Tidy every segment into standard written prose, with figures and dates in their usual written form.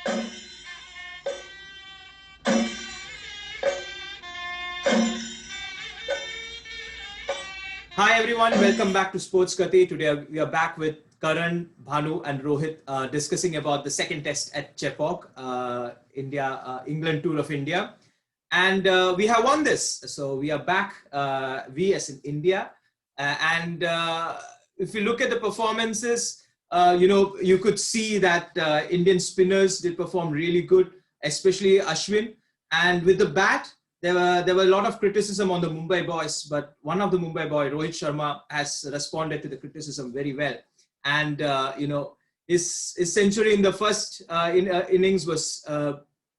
Hi everyone, welcome back to Sports Kathi. Today we are back with Karan, Bhanu and Rohit discussing about the second test at Chepauk, England tour of India. And we have won this. So we are back, we as in India. And if you look at the performances, you could see that Indian spinners did perform really good, especially Ashwin. And with the bat, there were a lot of criticism on the Mumbai boys, but one of the Mumbai boy, Rohit Sharma, has responded to the criticism very well. And his century in the first innings was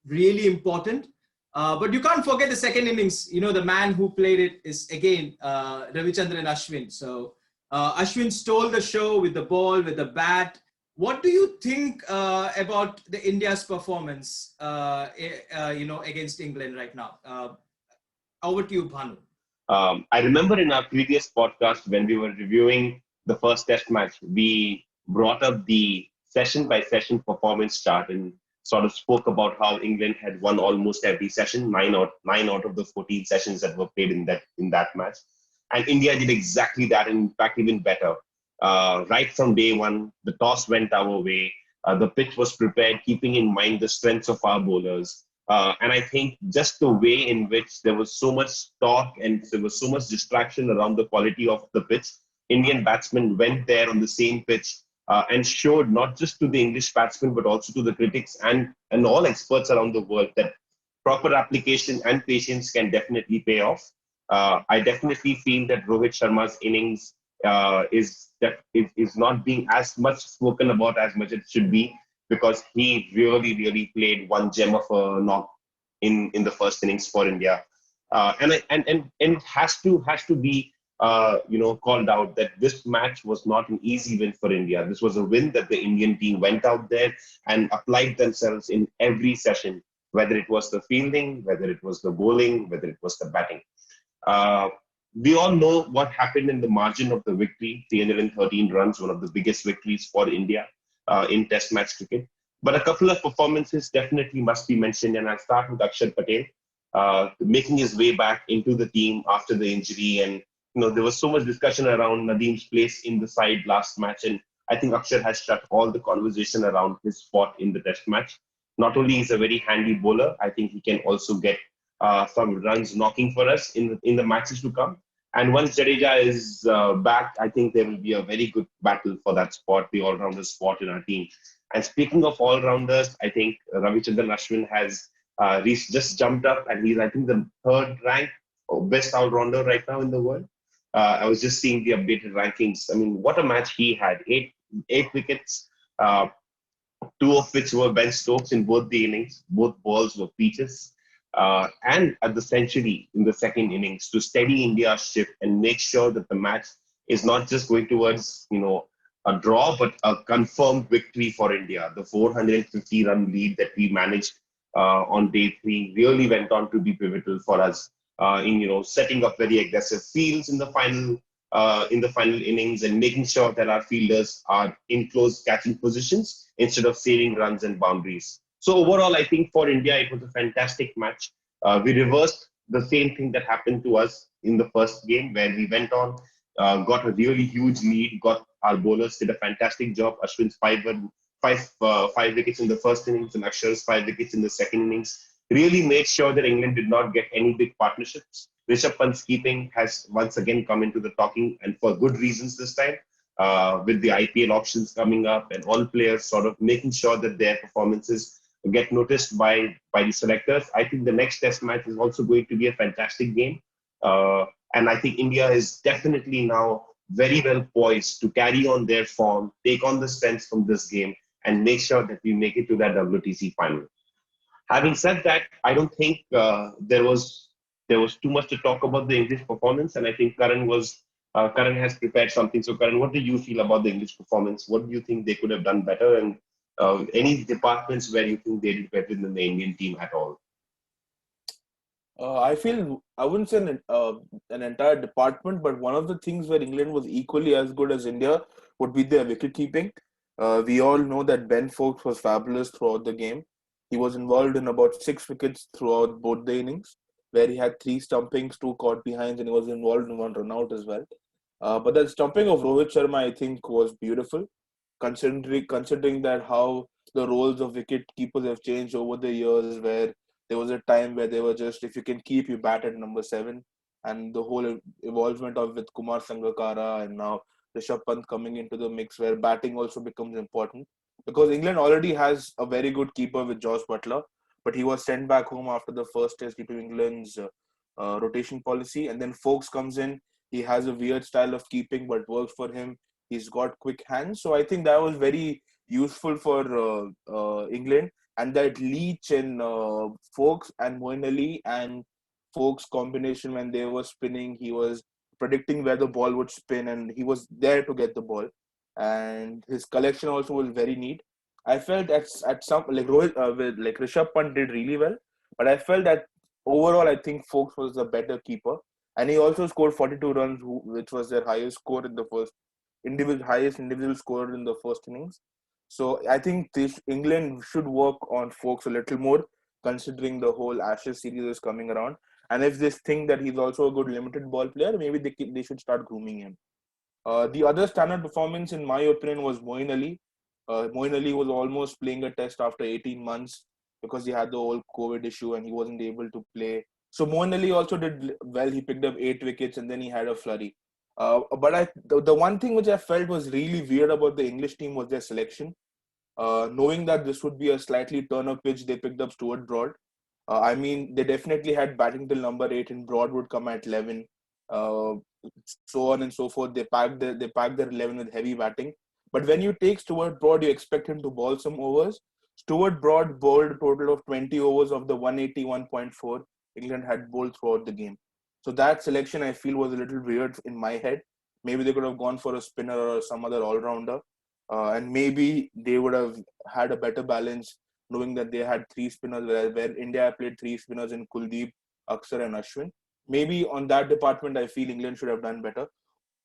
really important. But you can't forget the second innings. You know, the man who played it is again Ravichandran Ashwin. So Ashwin stole the show with the ball, with the bat. What do you think about the India's performance, against England right now? Over to you, Bhanu. I remember in our previous podcast when we were reviewing the first test match, we brought up the session-by-session performance chart and sort of spoke about how England had won almost every session, nine out of the 14 sessions that were played in that match. And India did exactly that, and in fact, even better. Right from day one, the toss went our way. The pitch was prepared, keeping in mind the strengths of our bowlers. And I think just the way in which there was so much talk and there was so much distraction around the quality of the pitch, Indian batsmen went there on the same pitch and showed not just to the English batsmen, but also to the critics and all experts around the world that proper application and patience can definitely pay off. I definitely feel that Rohit Sharma's innings is not being as much spoken about as much it should be, because he really played one gem of a knock in the first innings for India, and it has to be called out that this match was not an easy win for India. This was a win that the Indian team went out there and applied themselves in every session, whether it was the fielding, whether it was the bowling, whether it was the batting. We all know what happened in the margin of the victory, 313 runs, one of the biggest victories for India in Test match cricket. But a couple of performances definitely must be mentioned, and I'll start with Akshay Patel, making his way back into the team after the injury. And there was so much discussion around Nadeem's place in the side last match, and I think Akshay has shut all the conversation around his spot in the Test match. Not only is a very handy bowler, I think he can also get some runs knocking for us in the matches to come. And once Jadeja is back, I think there will be a very good battle for that spot, the all-rounder spot in our team. And speaking of all-rounders, I think Ravichandran Ashwin has just jumped up, and he's, I think, the third ranked best all-rounder right now in the world. I was just seeing the updated rankings. I mean, what a match he had. Eight wickets, two of which were Ben Stokes in both the innings. Both balls were peaches. And at the century in the second innings to steady India's ship and make sure that the match is not just going towards, a draw, but a confirmed victory for India. The 450-run lead that we managed on day three really went on to be pivotal for us in setting up very aggressive fields in the final innings and making sure that our fielders are in close catching positions instead of saving runs and boundaries. So overall, I think for India, it was a fantastic match. We reversed the same thing that happened to us in the first game, where we went on, got a really huge lead, got our bowlers did a fantastic job. Ashwin's five wickets in the first innings and Akshay's 5 wickets in the second innings really made sure that England did not get any big partnerships. Rishabh Pant's keeping has once again come into the talking, and for good reasons this time. With the IPL options coming up and all players sort of making sure that their performances get noticed by the selectors. I think the next test match is also going to be a fantastic game. And I think India is definitely now very well poised to carry on their form, take on the strengths from this game, and make sure that we make it to that WTC final. Having said that, I don't think there was too much to talk about the English performance, and I think Karan has prepared something. So Karan, what do you feel about the English performance? What do you think they could have done better, and any departments where you think they did better than the Indian team at all? I feel I wouldn't say an entire department, but one of the things where England was equally as good as India would be their wicket keeping. We all know that Ben Foakes was fabulous throughout the game. He was involved in about 6 wickets throughout both the innings, where he had 3 stumpings, 2 caught behinds, and he was involved in 1 run out as well. But the stumping of Rohit Sharma, I think, was beautiful, considering that how the roles of wicket keepers have changed over the years, where there was a time where they were just, if you can keep, you bat at number 7, and the whole evolvement of with Kumar Sangakkara and now Rishabh Pant coming into the mix, where batting also becomes important, because England already has a very good keeper with Josh Butler, but he was sent back home after the first test due to England's rotation policy, and then Foakes comes in. He has a weird style of keeping, but works for him. He's got quick hands, so I think that was very useful for England. And that Leach and Foakes and Moeen Ali and Foakes combination, when they were spinning, he was predicting where the ball would spin, and he was there to get the ball. And his collection also was very neat. I felt at some like Rohit with like Rishabh Pant did really well, but I felt that overall I think Foakes was a better keeper, and he also scored 42 runs, which was their highest score in the highest individual score in the first innings. So I think England should work on Foakes a little more, considering the whole Ashes series is coming around. And if they think that he's also a good limited ball player, maybe they should start grooming him. The other standout performance, in my opinion, was Moeen Ali. Moeen Ali was almost playing a test after 18 months because he had the whole COVID issue and he wasn't able to play. So Moeen Ali also did well. He picked up 8 wickets and then he had a flurry. But the one thing which I felt was really weird about the English team was their selection. Knowing that this would be a slightly turn-up pitch, they picked up Stuart Broad. I mean, they definitely had batting till number 8 and Broad would come at 11. So on and so forth. They packed their 11 with heavy batting. But when you take Stuart Broad, you expect him to bowl some overs. Stuart Broad bowled a total of 20 overs of the 181.4 England had bowled throughout the game. So that selection, I feel, was a little weird in my head. Maybe they could have gone for a spinner or some other all-rounder. And maybe they would have had a better balance, knowing that they had 3 spinners, where India played 3 spinners in Kuldeep, Akshay and Ashwin. Maybe on that department, I feel England should have done better.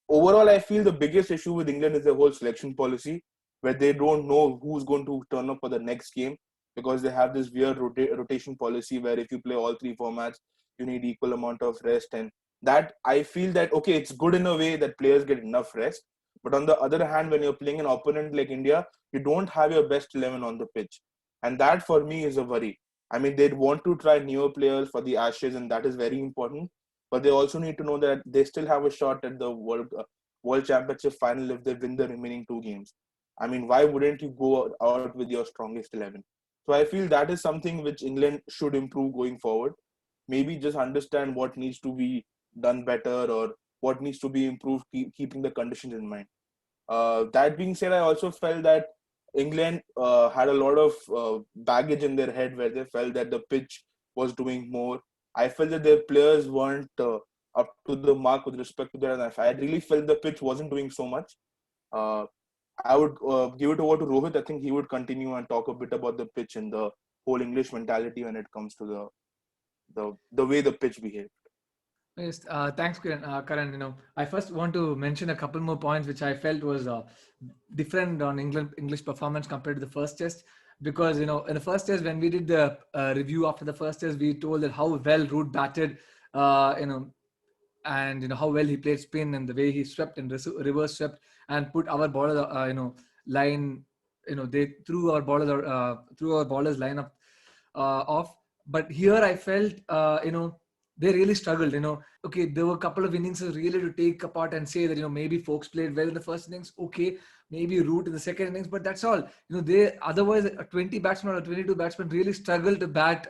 Overall, I feel the biggest issue with England is the whole selection policy, where they don't know who's going to turn up for the next game, because they have this weird rotation policy where if you play all 3 formats, you need equal amount of rest. And that, I feel that, okay, it's good in a way that players get enough rest. But on the other hand, when you're playing an opponent like India, you don't have your best 11 on the pitch. And that for me is a worry. I mean, they'd want to try newer players for the Ashes, and that is very important. But they also need to know that they still have a shot at the World Championship final if they win the remaining 2 games. I mean, why wouldn't you go out with your strongest 11? So I feel that is something which England should improve going forward. Maybe just understand what needs to be done better or what needs to be improved, keeping the conditions in mind. That being said, I also felt that England had a lot of baggage in their head, where they felt that the pitch was doing more. I felt that their players weren't up to the mark with respect to their life. I really felt the pitch wasn't doing so much. Uh, I would give it over to Rohit. I think he would continue and talk a bit about the pitch and the whole English mentality when it comes to the way the pitch behaved. Yes, thanks, Karan. I first want to mention a couple more points which I felt was different on English performance compared to the first test. Because in the first test, when we did the review after the first test, we told that how well Root batted, and how well he played spin and the way he swept and reverse swept and put our bowler, line. They threw our bowlers lineup off. But here I felt, they really struggled. Okay, there were a couple of innings really to take apart and say that maybe Foakes played well in the first innings. Okay, maybe Root in the second innings, but that's all. They otherwise a 20 batsman or 22 batsman really struggled to bat.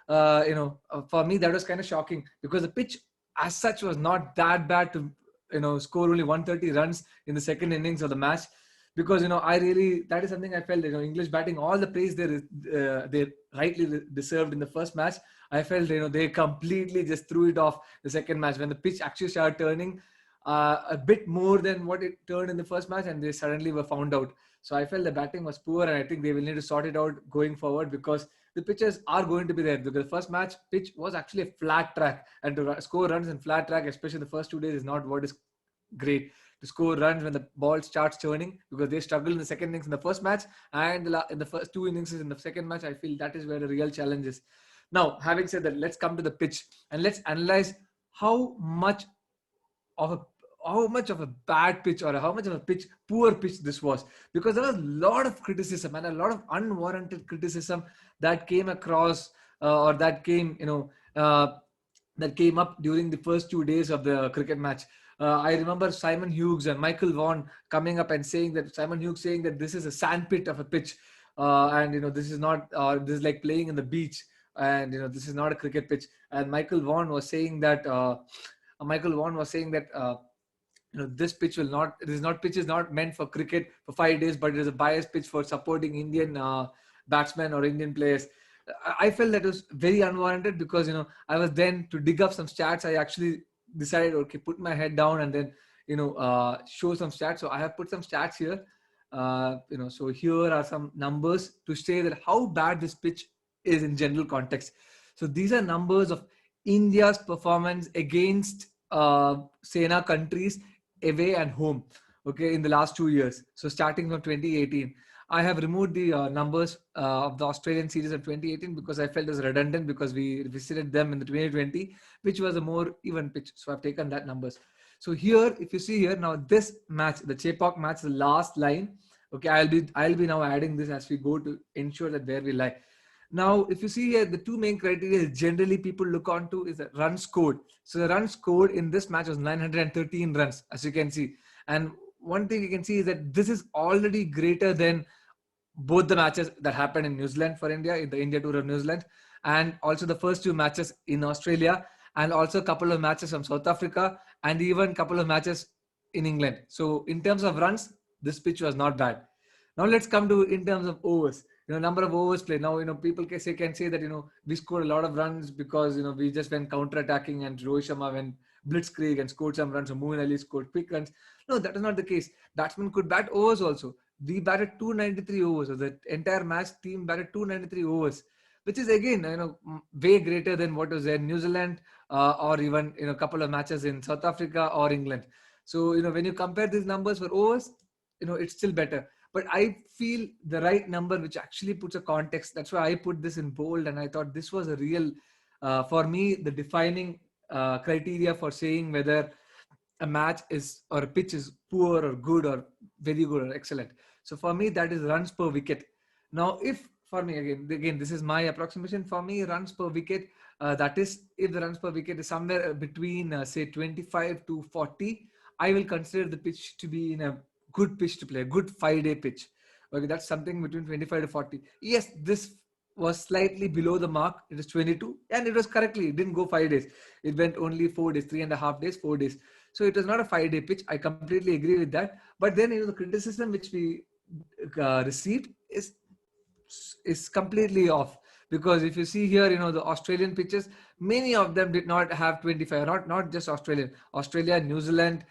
For me that was kind of shocking, because the pitch as such was not that bad to score only 130 runs in the second innings of the match. Because that is something I felt. English batting, all the praise they rightly deserved in the first match, I felt they completely just threw it off the second match when the pitch actually started turning a bit more than what it turned in the first match, and they suddenly were found out. So I felt the batting was poor, and I think they will need to sort it out going forward, because the pitches are going to be there. Because the first match pitch was actually a flat track, and to score runs in flat track, especially the first 2 days, is not what is great. to score runs when the ball starts turning, because they struggled in the second innings in the first match, and in the first 2 innings in the second match. I feel that is where the real challenge is. Now, having said that, let's come to the pitch and let's analyze how much of a bad pitch, or how much of a poor pitch this was, because there was a lot of criticism and a lot of unwarranted criticism that came across, or that came that came up during the first 2 days of the cricket match. I remember Simon Hughes and Michael Vaughan coming up and saying that this is a sandpit of a pitch, and this is not, this is like playing in the beach, and this is not a cricket pitch. And Michael Vaughan was saying that this pitch is not meant for cricket for 5 days, but it is a biased pitch for supporting Indian batsmen or Indian players. I felt that was very unwarranted, because I was then to dig up some stats. I actually decided, okay, put my head down and then show some stats. So I have put some stats here. So here are some numbers to say that how bad this pitch is in general context. So these are numbers of India's performance against Sena countries away and home, okay, in the last 2 years. So starting from 2018, I have removed the numbers of the Australian series of 2018 because I felt it was redundant, because we visited them in the 2020, which was a more even pitch. So I've taken that numbers. So here, if you see here now, this match, the Chepauk match, the last line. Okay, I'll be now adding this as we go to ensure that where we lie. Now, if you see here, the two main criteria generally people look on to is the run scored. So the run scored in this match was 913 runs, as you can see. And one thing you can see is that this is already greater than both the matches that happened in New Zealand for India, in the India tour of New Zealand, and also the first 2 matches in Australia, and also a couple of matches from South Africa, and even a couple of matches in England. So in terms of runs, this pitch was not bad. Now let's come to in terms of overs. Number of overs played. Now, people can say that, we scored a lot of runs because, we just went counter-attacking, and Rohit Sharma went blitzkrieg and scored some runs. So Moeen Ali scored quick runs. No, that is not the case. Batsmen could bat overs also. We batted 293 overs. So the entire match team batted 293 overs, which is again, way greater than what was there in New Zealand, or even, a couple of matches in South Africa or England. So, when you compare these numbers for overs, it's still better. But I feel the right number, which actually puts a context. That's why I put this in bold. And I thought this was a real, for me, the defining criteria for saying whether a match is, or a pitch is poor or good or very good or excellent. So for me, that is runs per wicket. Now, if for me, again, this is my approximation. For me, runs per wicket, that is, if the runs per wicket is somewhere between, say, 25 to 40, I will consider the pitch to be in a good pitch to play, a good 5-day pitch. Okay, that's something between 25 to 40. Yes, this was slightly below the mark. It is 22, and it was correctly. It didn't go 5 days. It went only 4 days, 3.5 days, 4 days. So it was not a 5-day pitch. I completely agree with that. But then, the criticism which we received is completely off. Because if you see here, the Australian pitches, many of them did not have 25, not just Australia, New Zealand,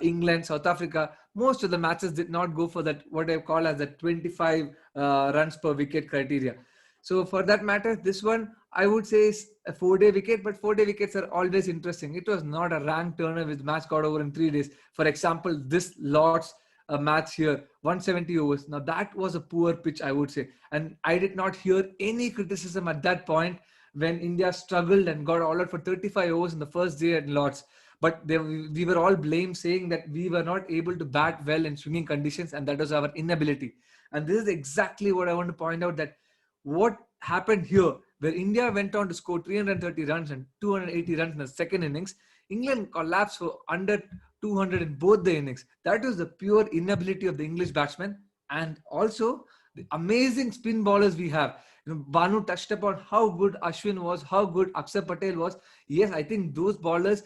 England, South Africa. Most of the matches did not go for that, what I call as the 25 runs per wicket criteria. So for that matter, this one, I would say is a 4-day wicket, but 4-day wickets are always interesting. It was not a rank turner which match got over in 3 days. For example, this Lord's match here, 170 overs. Now that was a poor pitch, I would say. And I did not hear any criticism at that point when India struggled and got all out for 35 overs in the first day at Lord's. But we were all blamed, saying that we were not able to bat well in swinging conditions, and that was our inability. And this is exactly what I want to point out, that what happened here, where India went on to score 330 runs and 280 runs in the second innings, England collapsed for under 200 in both the innings. That was the pure inability of the English batsmen, and also the amazing spin bowlers we have. Bhanu touched upon how good Ashwin was, how good Akshay Patel was. Yes, I think those bowlers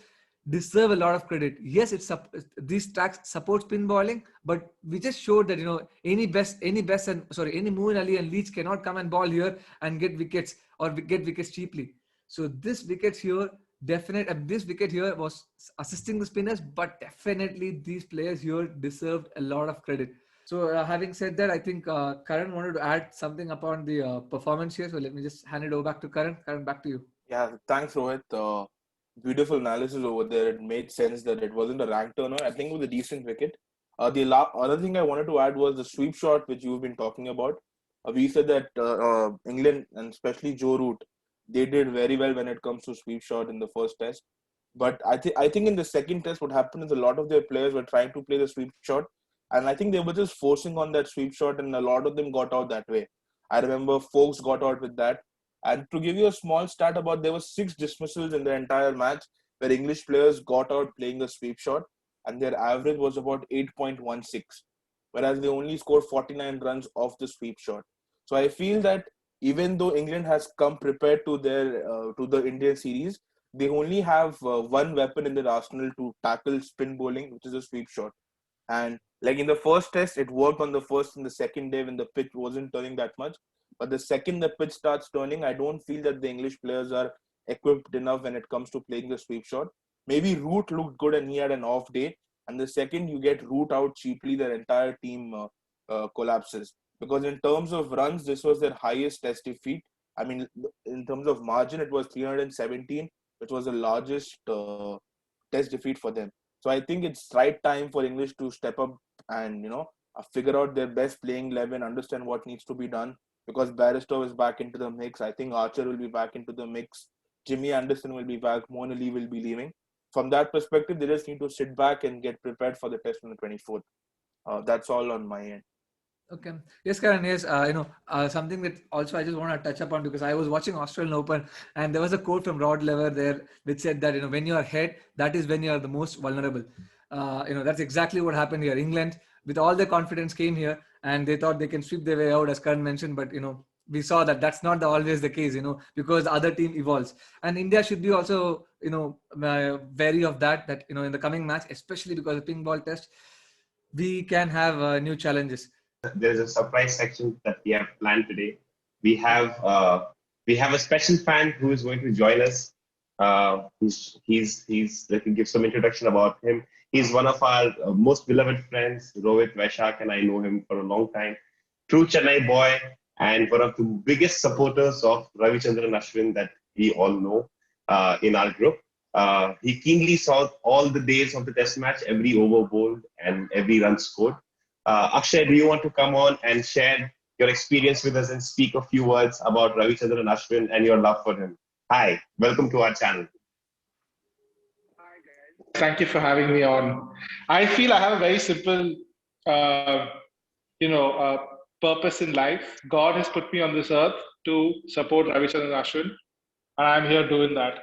deserve a lot of credit. Yes, these tracks support spin bowling, but we just showed that any Moeen Ali and Leach cannot come and bowl here and get wickets or get wickets cheaply. So this wicket here was assisting the spinners, but definitely these players here deserved a lot of credit. So having said that, I think Karan wanted to add something upon the performance here. So let me just hand it over back to Karan. Karan, back to you. Yeah, thanks, Rohit. beautiful analysis over there. It made sense that it wasn't a rank turner. I think it was a decent wicket. The other thing I wanted to add was the sweep shot, which you've been talking about. We said that England, and especially Joe Root, they did very well when it comes to sweep shot in the first test. But I think in the second test, what happened is a lot of their players were trying to play the sweep shot, and I think they were just forcing on that sweep shot, and a lot of them got out that way. I remember Folks got out with that. And to give you a small stat about, there were 6 dismissals in the entire match where English players got out playing the sweep shot, and their average was about 8.16, whereas they only scored 49 runs off the sweep shot. So I feel that even though England has come prepared to the Indian series, they only have one weapon in their arsenal to tackle spin bowling, which is a sweep shot. And like in the first test, it worked on the first and the second day when the pitch wasn't turning that much. But the second the pitch starts turning, I don't feel that the English players are equipped enough when it comes to playing the sweep shot. Maybe Root looked good and he had an off day. And the second you get Root out cheaply, their entire team collapses. Because in terms of runs, this was their highest test defeat. I mean, in terms of margin, it was 317, which was the largest test defeat for them. So I think it's right time for English to step up and, figure out their best playing 11, understand what needs to be done. Because Barristow is back into the mix. I think Archer will be back into the mix. Jimmy Anderson will be back. Moeen will be leaving. From that perspective, they just need to sit back and get prepared for the test on the 24th. That's all on my end. Okay. Yes, Karan. Yes, something that also I just want to touch upon, because I was watching Australian Open and there was a quote from Rod Laver there which said that, when you are ahead, that is when you are the most vulnerable. That's exactly what happened here. England, with all their confidence, came here and they thought they can sweep their way out, as Karan mentioned, but, we saw that that's not always the case, because the other team evolves. And India should be also, wary of that, in the coming match, especially because the pink ball test, we can have new challenges. There's a surprise section that we have planned today. We have a special fan who is going to join us. Let me give some introduction about him. He's one of our most beloved friends, Rohit, Vaishakh, and I know him for a long time. True Chennai boy and one of the biggest supporters of Ravichandran Ashwin that we all know in our group. He keenly saw all the days of the test match, every over bowled and every run scored. Akshay, do you want to come on and share your experience with us and speak a few words about Ravichandran Ashwin and your love for him? Hi, welcome to our channel. Hi guys, thank you for having me on. I feel I have a very simple, purpose in life. God has put me on this earth to support Ravichandran Ashwin, and I'm here doing that.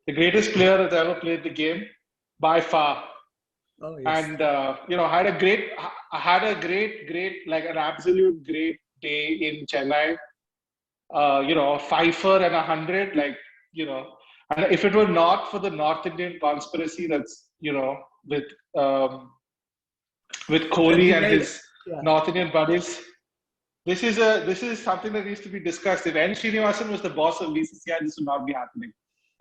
The greatest player that's ever played the game, by far. Oh, yes. And I had a great, like an absolute great day in Chennai. A fifer and 100, and if it were not for the North Indian conspiracy that's with Kohli and his North Indian buddies, this is something that needs to be discussed. If N. Srinivasan was the boss of BCCI, this would not be happening.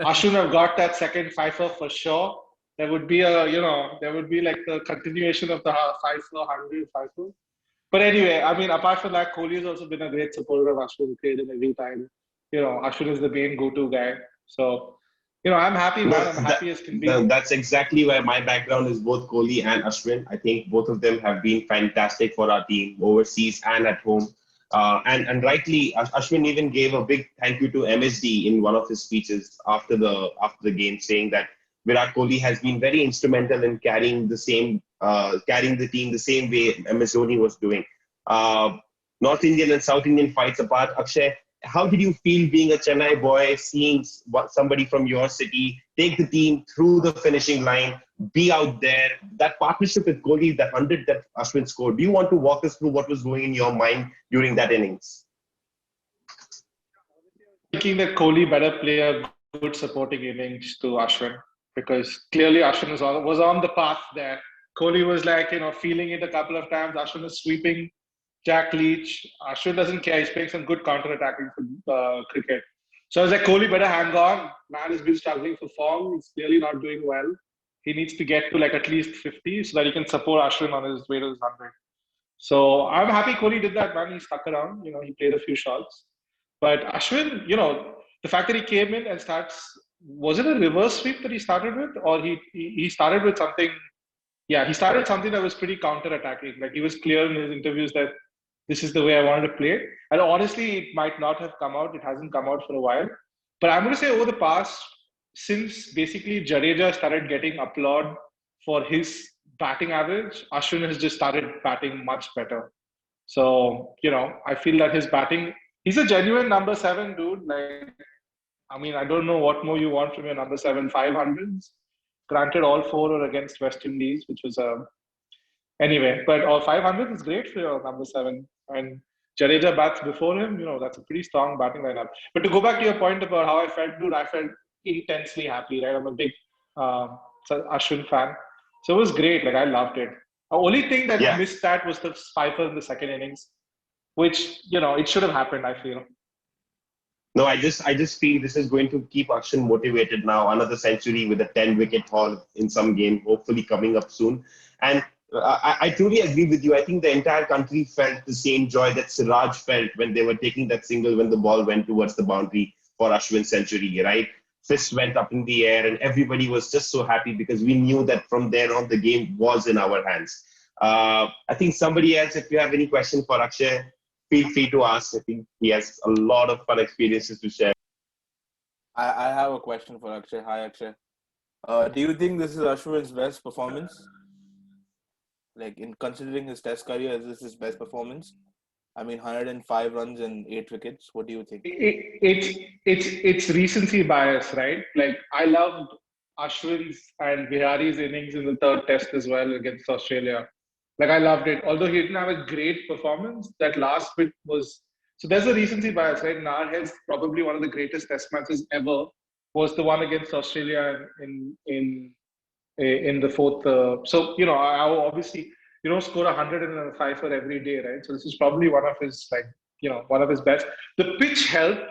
Ashwin have got that second fifer for sure. There would be like the continuation of the fifer, 100 fifer. But anyway, I mean, apart from that, Kohli has also been a great supporter of Ashwin, played him every time. Ashwin is the main go-to guy. So, I'm happy, man. I'm happy as can be. That's exactly where my background is, both Kohli and Ashwin. I think both of them have been fantastic for our team, overseas and at home. And rightly, Ashwin even gave a big thank you to MSD in one of his speeches after the game, saying that Virat Kohli has been very instrumental in carrying the team the same way MS Dhoni was doing. North Indian and South Indian fights apart, Akshay, how did you feel being a Chennai boy, seeing somebody from your city take the team through the finishing line, be out there, that partnership with Kohli, that 100 that Ashwin scored? Do you want to walk us through what was going in your mind during that innings? Thinking that Kohli better play a good supporting innings to Ashwin, because clearly Ashwin was on the path there. Kohli was feeling it a couple of times. Ashwin is sweeping Jack Leach. Ashwin doesn't care. He's playing some good counter-attacking cricket. So I was like, Kohli better hang on. Man has been struggling for form. He's clearly not doing well. He needs to get to at least 50 so that he can support Ashwin on his way to his 100. So I'm happy Kohli did that, man. He stuck around. He played a few shots. But Ashwin, the fact that he came in and starts was it a reverse sweep that he started with, or he started with something? Yeah, he started something that was pretty counter-attacking. Like he was clear in his interviews that this is the way I wanted to play. And honestly, it might not have come out. It hasn't come out for a while. But I'm going to say over the past, since basically Jadeja started getting applaud for his batting average, Ashwin has just started batting much better. So, I feel that his batting, he's a genuine number 7, dude. Like, I mean, I don't know what more you want from your number 7, 500s. Granted, all 4 are against West Indies, which was anyway. But all 500 is great for your number 7. And Jadeja bats before him. That's a pretty strong batting lineup. But to go back to your point about how I felt, dude, I felt intensely happy. Right, I'm a big Ashwin fan, so it was great. Like I loved it. The only thing that missed that was the Spiker in the second innings, which it should have happened. I feel. No, I just feel this is going to keep Akshay motivated now. Another century with a 10-wicket haul in some game, hopefully coming up soon. And I truly agree with you. I think the entire country felt the same joy that Siraj felt when they were taking that single when the ball went towards the boundary for Ashwin's century, right? Fists went up in the air and everybody was just so happy because we knew that from there on the game was in our hands. I think somebody else, if you have any question for Akshay, feel free to ask. I think he has a lot of fun experiences to share. I have a question for Akshay. Hi, Akshay. Do you think this is Ashwin's best performance? Like, in considering his test career, is this his best performance? I mean, 105 runs and 8 wickets. What do you think? It's recency bias, right? Like, I loved Ashwin's and Vihari's innings in the third test as well against Australia. Like, I loved it. Although he didn't have a great performance, that last bit was... So there's a recency bias, right? In our heads, probably one of the greatest test matches ever was the one against Australia in the fourth. So, I obviously, you don't score 100 and a fifer every day, right? So this is probably one of his, one of his best. The pitch helped,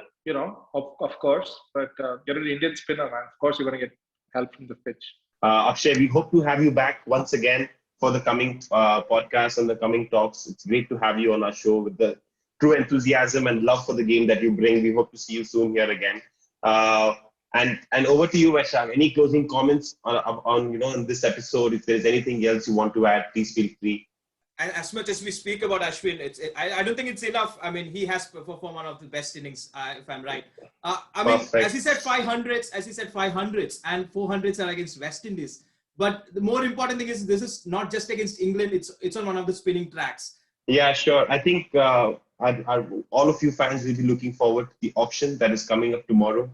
of course, but you're an Indian spinner, man. Of course, you're going to get help from the pitch. Akshay, we hope to have you back once again for the coming podcast and the coming talks. It's great to have you on our show with the true enthusiasm and love for the game that you bring. We hope to see you soon here again. And over to you, Vaishakh. Any closing comments on in this episode? If there's anything else you want to add, please feel free. And as much as we speak about Ashwin, I don't think it's enough. I mean, he has performed one of the best innings, if I'm right. As he said, 500s, and 400s are against West Indies. But the more important thing is this is not just against England. It's on one of the spinning tracks. Yeah, sure. I think all of you fans will be looking forward to the auction that is coming up tomorrow.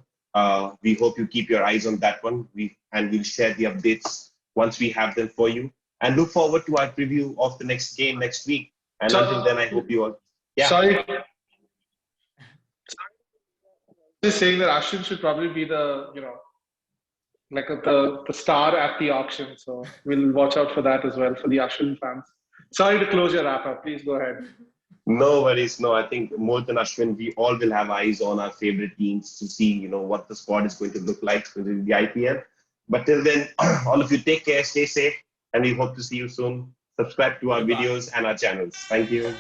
We hope you keep your eyes on that one. We'll share the updates once we have them for you. And look forward to our preview of the next game next week. And until then, I hope you all... Yeah. Sorry. Just saying that Ashwin should probably be the, the star at the auction. So we'll watch out for that as well for the Ashwin fans. Sorry to close your wrap up. Please go ahead. No worries. No, I think more than Ashwin, we all will have eyes on our favorite teams to see, what the squad is going to look like within the IPL. But till then, all of you take care, stay safe, and we hope to see you soon. Subscribe to our videos and our channels. Thank you.